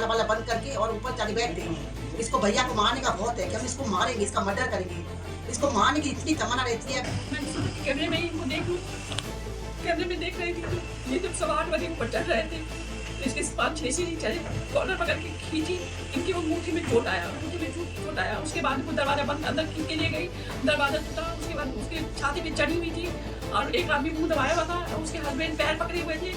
वाला बंद करके और ऊपर जाके बैठ गई। इसको भैया को मारने का बहुत है कि हम इसको मारेंगे, इसका मर्डर करेंगे, इसको मारने की इतनी तमन्ना रहती है। मैंने सोचा कि कैमरे में ही इनको देख लूं। कैमरे में देख रही थी तो ये जब 8:15 बजे ऊपर चढ़ रहे थे तो इसके 5-6 सीढ़ी चढ़े, कॉलर पकड़ के खींची, इनकी वो मुट्ठी में चोट आया, मुट्ठी में चोट आया। उसके बाद वो दरवाजा बंद अंदर खींच के लिए गई, दरवाजा टूटा। उसके बाद उसके छाती पे चढ़ी हुई थी और एक आदमी मुंह दबाया हुआ था, उसके हस्बैंड पैर पकड़े हुए थे।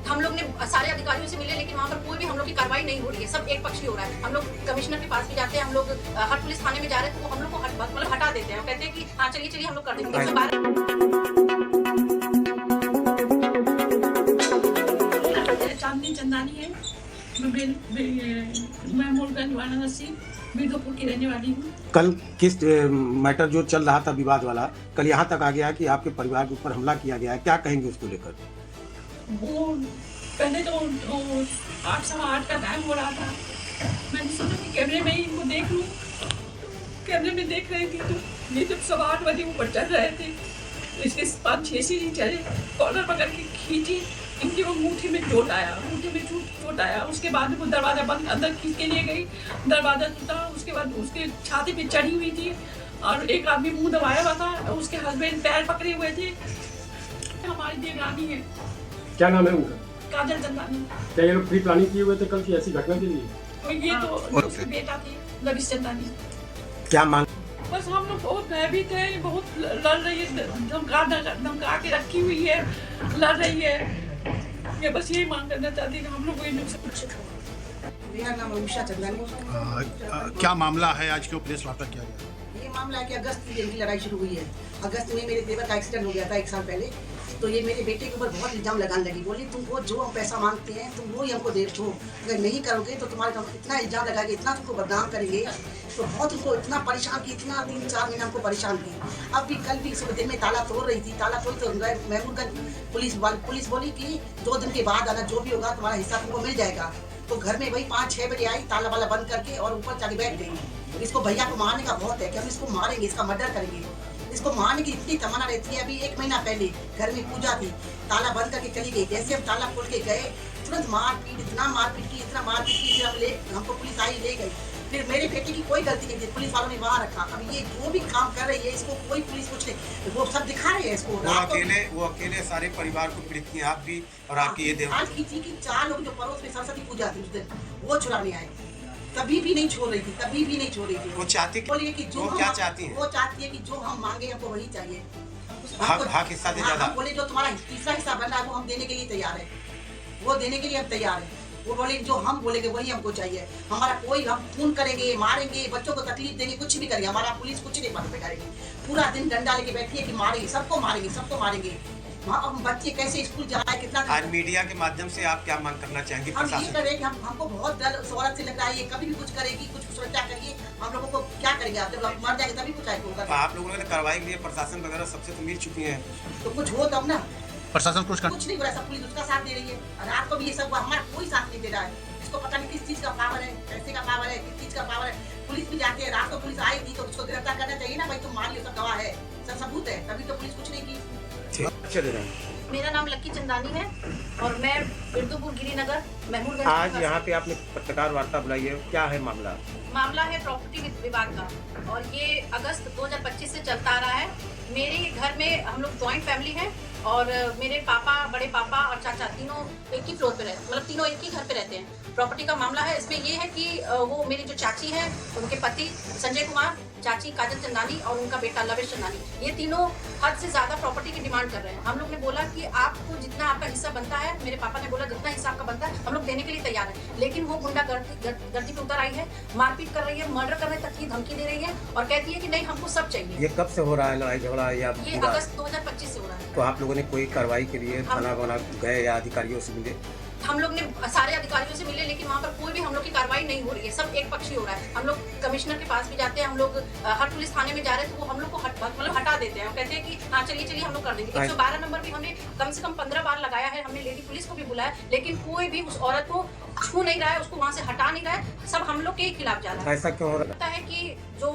हम लोग ने सारे अधिकारियों से मिले लेकिन वहाँ पर कोई भी हम लोग की कार्रवाई नहीं हो रही है, सब एक पक्षी हो रहा है। हम लोग कमिश्नर के पास भी जाते हैं, हम लोग हर पुलिस थाने में जा रहे हैं तो वो हम लोग को हटा देते हैं, कहते हैं कि हाँ चलिए चलिए हम लोग कर देंगे। चांदनी चंदानी है, मैं मूलगंज वाराणसी बीरदोपुर की रहने वाली हूँ। कल किस मैटर जो चल रहा था विवाद वाला, कल यहाँ तक आ गया कि आपके परिवार के ऊपर हमला किया गया है, क्या कहेंगे उसको लेकर? वो पहले तो 8-8:15 का टाइम हो रहा था, मैंने सोचा कि कैमरे में ही इनको देख लूं। कैमरे में देख रही थी तो ये जब 8:15 बजे ऊपर चढ़ रहे थे तो इसके 5-6 सीढ़ी चढ़े, कॉलर पकड़ के खींची, इनकी वो मुट्ठी में चोट आया, मुट्ठी में चोट आया। उसके बाद वो दरवाजा बंद अंदर खींच के लिए गई, दरवाजा टूटा। उसके बाद उसके छाती पे चढ़ी हुई थी और एक आदमी मुंह दबाया हुआ था, उसके हस्बैंड पैर पकड़े हुए थे। हमारी देवरानी है। क्या नाम है उनका? काजल चंदानी। क्या ये लोग प्री प्लानिंग किए हुए थे कल की ऐसी घटना के लिए? तो ये तो उसके बेटा थे लविश चंदानी। क्या मांग? बस हम लोग बहुत भयभीत है, बहुत लड़ रही है, धमका के रखी हुई है, लड़ रही है। ये बस यही मांग करना चाहती है कि हम लोग ये लोग से कुछ। मेरा नाम उषा चंदानी। क्या मामला है, आज क्यों प्रेस वार्ता किया गया? ये मामला है कि अगस्त की दिन की लड़ाई शुरू हुई है। अगस्त में मेरे देवर का एक्सीडेंट हो गया था 1 साल पहले, तो ये मेरे बेटे के ऊपर बहुत इल्जाम लगाने लगी। बोली तुम वो जो हम पैसा मांगते हैं तुम वो ही हमको दे दो, अगर नहीं करोगे तो तुम्हारे इतना इल्जाम लगाएंगे, इतना तुमको बदनाम करेंगे। तो बहुत उनको इतना परेशान की, इतना 3-4 महीना हमको परेशान की। अब भी कल भी सुबह दिन में ताला तोड़ रही थी, ताला तोड़ तो महमूदगंज पुलिस बोली कि 2 दिन के बाद आना, जो भी होगा तुम्हारा हिस्सा तुमको मिल जाएगा। तो घर में वही 5-6 बजे आई, ताला वाला बंद करके और ऊपर जाके बैठ गई। इसको भैया को मारने का बहुत है कि हम इसको मारेंगे, इसका मर्डर करेंगे, इसको मारने की इतनी तमन्ना रहती है। अभी 1 महीना पहले घर में पूजा थी, ताला बंद करके चली गई। जैसे हम ताला खोल के गए तुरंत मारपीट, इतना मारपीट की, इतना मारपीट की, हमको पुलिस आई ले गई। फिर मेरे बेटे की कोई गलती नहीं थी, पुलिस वालों ने वहाँ रखा। अब ये जो भी काम कर रही है इसको कोई पुलिस कुछ नहीं, वो सब दिखा रहे हैं इसको। वो अकेले सारे परिवार को पीड़ित किए, आप भी और आपकी ये देव। आज की थी कि 4 लोग जो पड़ोस में सरस्वती पूजा थी उस दिन, वो छुड़ाने आए, कभी भी नहीं छोड़ रही थी, कभी भी नहीं छोड़ रही थी। वो चाहती बोलिए कि जो क्या चाहती है? वो चाहती है कि जो हम मांगे हमको वही चाहिए, हक हिस्सा दे ज्यादा। बोले जो तुम्हारा तीसरा हिस्सा बन रहा है वो हम देने के लिए तैयार है, वो देने के लिए हम तैयार है। वो बोले जो हम बोलेंगे वही हमको चाहिए, हमारा कोई, हम खून करेंगे, मारेंगे, बच्चों को तकलीफ देंगे, कुछ भी करेंगे, हमारा पुलिस कुछ नहीं पकड़ करेगी। पूरा दिन डंडा लेके बैठी है कि मारेंगे, सबको मारेंगे, सबको मारेंगे। अब बच्चे कैसे स्कूल जाए, कितना। आज मीडिया के माध्यम से आप क्या मांग करना चाहेंगे? हम ये करेंगे, हमको बहुत डर औरत से लग रहा है, ये कभी भी कुछ करेगी, कुछ सुरक्षा करिए। हम लोगों को क्या करेंगे, आप जब मर जाएंगे तभी कुछ आएगा। तो आप लोगों ने कार्रवाई के लिए प्रशासन वगैरह सबसे तो मिल चुकी है, तो कुछ हो तब ना। प्रशासन कुछ नहीं हो रहा, सब पुलिस उसका साथ दे रही है। रात को भी ये सब हमारा कोई साथ नहीं दे रहा है। इसको पता नहीं किस चीज का पावर है, पैसे का पावर है, किस चीज का पावर है। पुलिस भी जाती है, रात को पुलिस आई थी तो उसको गिरफ्तार करना चाहिए ना भाई, तुम मान लियो, सब गवाह है, सब सबूत है, तभी तो पुलिस कुछ नहीं की। चले जाएं। मेरा नाम लक्की चंदानी है और मैं बिरदुपुर गिरिनगर महमूदगंज। आज यहाँ पे आपने पत्रकार वार्ता बुलाई है, क्या है मामला? मामला है प्रॉपर्टी विवाद का और ये अगस्त 2025 से चलता आ रहा है। मेरे घर में हम लोग जॉइंट फैमिली है और मेरे पापा, बड़े पापा और चाचा तीनों एक ही फ्लोर पे रहते, मतलब तीनों एक ही घर पे रहते हैं। प्रॉपर्टी का मामला है, इसमें ये है कि वो मेरी जो चाची है उनके पति संजय कुमार, चाची काजल चंदानी और उनका बेटा लविश चंदानी, ये तीनों हद से ज्यादा प्रॉपर्टी की डिमांड कर रहे हैं। हम लोग ने बोला कि आपको जितना आपका हिस्सा बनता है, मेरे पापा ने बोला जितना हिस्सा आपका बनता है हम लोग देने के लिए तैयार है, लेकिन वो गुंडागर्दी पे उतर आई है, मारपीट कर रही है, मर्डर करने तक की धमकी दे रही है और कहती है कि नहीं हमको सब चाहिए। ये कब से हो रहा है लड़ाई झगड़ा? या ये अगस्त 2025 से हो रहा है। तो आप लोगों ने कोई कार्रवाई के लिए थाना वाना गए या अधिकारियों से मिले? हम लोग ने सारे अधिकारियों से मिले लेकिन वहाँ पर कोई भी हम लोग की कार्रवाई नहीं हो रही है, सब एक पक्षी हो रहा है। हम लोग कमिश्नर के पास भी जाते हैं, हम लोग हर पुलिस थाने में जा रहे हैं तो वो हम लोग को हटा देते हैं, कहते हैं कि हाँ चलिए चलिए हम लोग कर देंगे। 112 नंबर भी हमने कम से कम 15 बार लगाया है, हमने लेडी पुलिस को भी बुलाया, लेकिन कोई भी उस औरत को छू नहीं रहा है, उसको वहाँ से हटा नहीं रहा है। सब हम लोग के ही खिलाफ जा रहा है। ऐसा क्यों हो रहा लगता है कि जो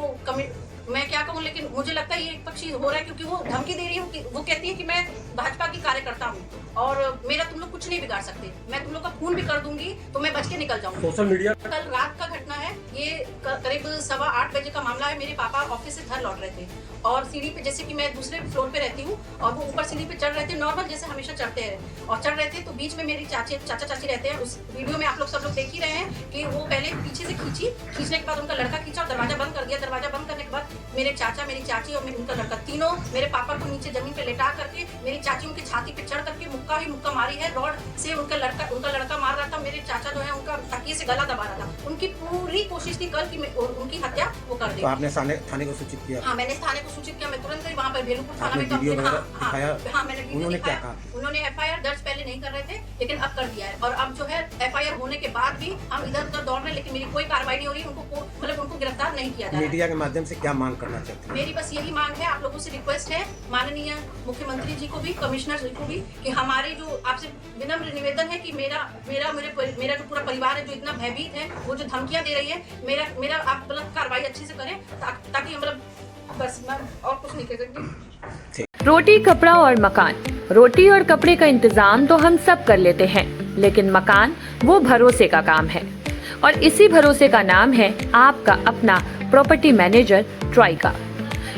मैं क्या कहूँ, लेकिन मुझे लगता है ये एक पक्षी हो रहा है क्योंकि वो धमकी दे रही है कि वो कहती है कि मैं भाजपा की कार्यकर्ता हूँ और मेरा तुम लोग कुछ नहीं बिगाड़ सकते, मैं तुम लोग का खून भी कर दूंगी तो मैं बच के निकल जाऊंगी। सोशल मीडिया कल रात का घटना है, ये करीब 7:15 बजे का मामला है। मेरे पापा ऑफिस से घर लौट रहे थे और सीढ़ी पे, जैसे कि मैं दूसरे फ्लोर पे रहती हूँ और वो ऊपर सीढ़ी पे चढ़ रहे थे नॉर्मल जैसे हमेशा चढ़ते हैं और चढ़ रहे थे, तो बीच में मेरी चाचा चाची रहते हैं। उस वीडियो में आप लोग सब लोग देख ही रहे हैं कि वो पहले पीछे से खींचने के बाद उनका लड़का खींचा और दरवाजा बंद कर दिया। दरवाजा बंद करने के बाद मेरे चाचा, मेरी चाची और उनका लड़का तीनों मेरे पापा को नीचे जमीन पे लेटा करके मेरी चाची उनकी छाती पे चढ़ करके मुक्का मारी है। रॉड से उनका लड़का मार रहा था, मेरे चाचा जो है उनका तकिए से गला दबा रहा था। उनकी पूरी कोशिश थी कल कि उनकी हत्या वो कर दे। तो आपने थाने को सूचित किया? हाँ, मैंने थाने को सूचित किया। मैं तुरंत वहाँ पर बेलूपुर थाना में वीडियो कंप्लेंट, दिखाया? हाँ मैंने वीडियो दिखाया। उन्होंने एफआईआर दर्ज पहले नहीं कर रहे थे लेकिन अब कर दिया है और अब जो है एफआईआर होने के बाद भी हम इधर उधर दौड़ रहे हैं लेकिन मेरी कोई कार्रवाई नहीं हो रही। उनको गिरफ्तार नहीं किया जा रहा है। मीडिया के माध्यम से क्या मांग करना चाहते हैं? मेरी बस यही मांग है, आप लोगों से रिक्वेस्ट है, माननीय मुख्यमंत्री जी को भी, कमिश्नर जी को भी, कि हमारे जो आपसे विनम्र निवेदन है कि मेरा जो पूरा परिवार है जो इतना भयभीत है, वो जो धमकियां दे रही है, मेरा आप मतलब कार्रवाई अच्छे से करें ताकि मतलब बस मैं और कुछ नहीं कह सकती। रोटी, कपड़ा और मकान। रोटी और कपड़े का इंतजाम तो हम सब कर लेते हैं, लेकिन मकान वो भरोसे का काम है और इसी भरोसे का नाम है आपका अपना प्रॉपर्टी मैनेजर ट्राइका।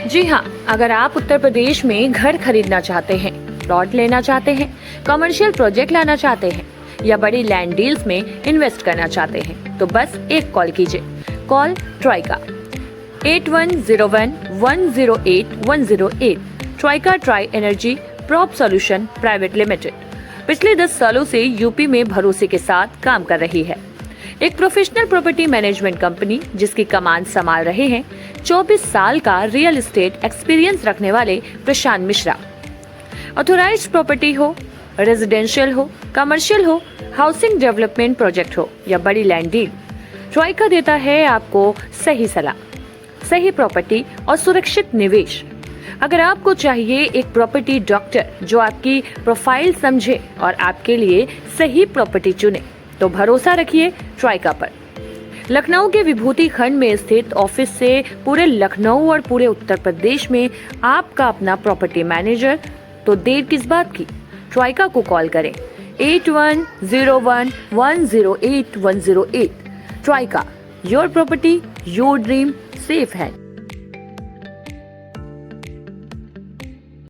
जी हाँ, अगर आप उत्तर प्रदेश में घर खरीदना चाहते हैं, प्लॉट लेना चाहते हैं, कमर्शियल प्रोजेक्ट लाना चाहते हैं या बड़ी लैंड डील्स में इन्वेस्ट करना चाहते हैं तो बस एक कॉल कीजिए। Call Trika 8101108108। Trika tri energy prop solution private limited पिछले 10 सालों से यूपी में भरोसे के साथ काम कर रही है। एक प्रोफेशनल प्रॉपर्टी मैनेजमेंट कंपनी जिसकी कमान संभाल रहे हैं 24 साल का रियल एस्टेट एक्सपीरियंस रखने वाले प्रशांत मिश्रा। ऑथोराइज्ड प्रॉपर्टी हो, रेजिडेंशियल हो, कमर्शियल हो, हाउसिंग डेवलपमेंट प्रोजेक्ट हो या बड़ी लैंड डील, ट्राइका देता है आपको सही सलाह, सही प्रॉपर्टी और सुरक्षित निवेश। अगर आपको चाहिए एक प्रॉपर्टी डॉक्टर जो आपकी प्रोफाइल समझे और आपके लिए सही प्रॉपर्टी चुने तो भरोसा रखिए ट्राइका पर। लखनऊ के विभूति खंड में स्थित ऑफिस से पूरे लखनऊ और पूरे उत्तर प्रदेश में आपका अपना प्रॉपर्टी मैनेजर, तो देर किस बात की, ट्राइका को कॉल करें 8101108108। Trika, your property your dream safe है।